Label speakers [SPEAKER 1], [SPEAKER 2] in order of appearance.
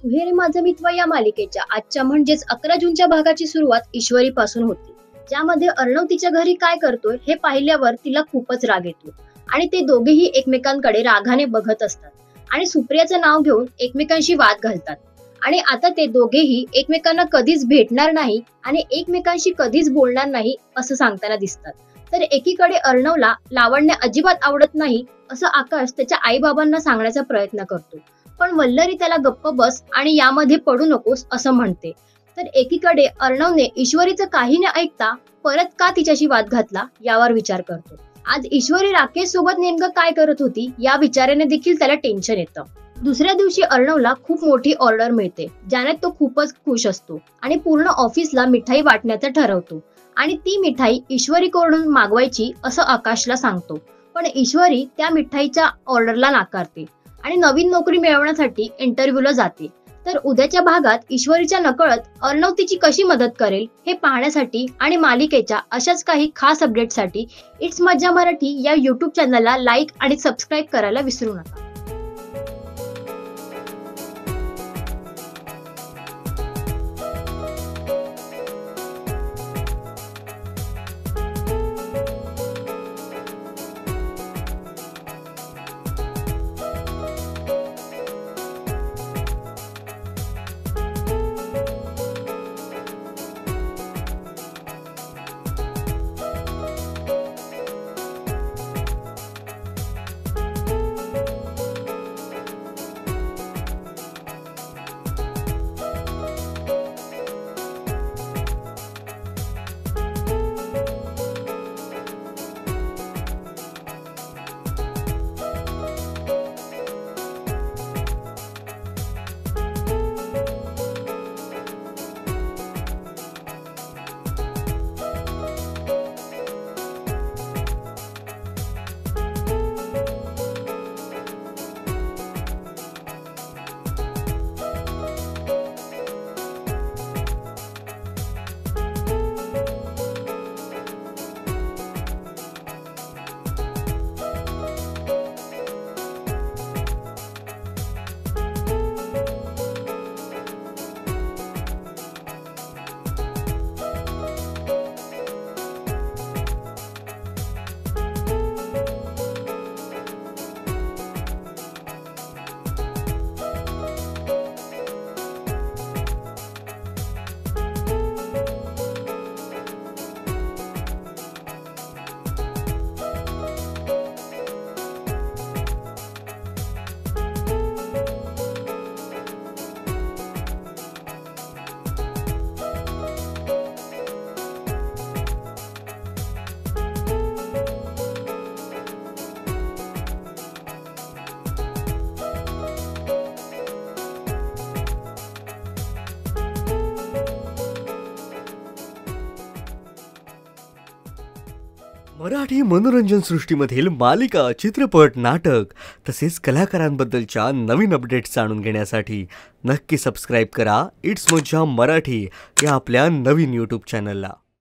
[SPEAKER 1] तू हे रे माझं मित्र या मालिकेच्या आजच्या म्हणजेच 11 जूनच्या भागाची सुरुवात ईश्वरी पासून होते, ज्यामध्ये अर्णव तिच्या घरी काय करतोय हे पाहिल्यावर तिला खूपच राग येतो आणि ते दोघेही एकमेकांकडे रागाने बघत असतात आणि सुप्रियाचं नाव घेऊन एकमेकांशी वाद घालतात. आणि आता ते दोघेही एकमेकांना कधीच भेटणार नाही आणि एकमेकांशी कधीच बोलणार नाही असं सांगताना दिसतात. तर एकीकडे अर्णवला लावण्य अजिबात आवडत नाही असं आकाश त्याच्या आई बाबांना सांगण्याचा प्रयत्न करतो, पण वल्लरी त्याला गप्प बस आणि यामध्ये पडू नकोस असं म्हणते. तर एकीकडे अर्णवने ईश्वरीचं काही न ऐकता परत का तिच्याशी वाद घातला यावर विचार करतो. आज ईश्वरी राकेश सोबत नेमकं काय करत होती या विचाराने देखील त्याला टेन्शन येतं. दुसऱ्या दिवशी अर्णवला खूप मोठी ऑर्डर मिळते, ज्याने तो खूपच खुश असतो आणि पूर्ण ऑफिसला मिठाई वाटण्याचं ठरवतो आणि ती मिठाई ईश्वरीकडून मागवायची असं आकाशला सांगतो. पण ईश्वरी त्या मिठाईच्या ऑर्डरला नाकारते आणि नवीन नोकरी मिळवण्यासाठी इंटरव्ह्यूला जाते. तर उद्याच्या भागात ईश्वरीच्या नकळत अर्णव तिची कशी मदत करेल हे पाहण्यासाठी आणि मालिकेच्या अशाच काही खास अपडेटसाठी इट्स मज्जा मराठी या YouTube चॅनलला लाईक आणि सबस्क्राईब करायला विसरू नका.
[SPEAKER 2] मराठी मनोरंजन सृष्टीमधील मालिका, चित्रपट, नाटक तसेच कलाकारांबद्दलच्या नवीन अपडेट्स जाणून घेण्यासाठी नक्की सबस्क्राईब करा इट्स मज्जा मराठी या आपल्या नवीन YouTube चॅनलला.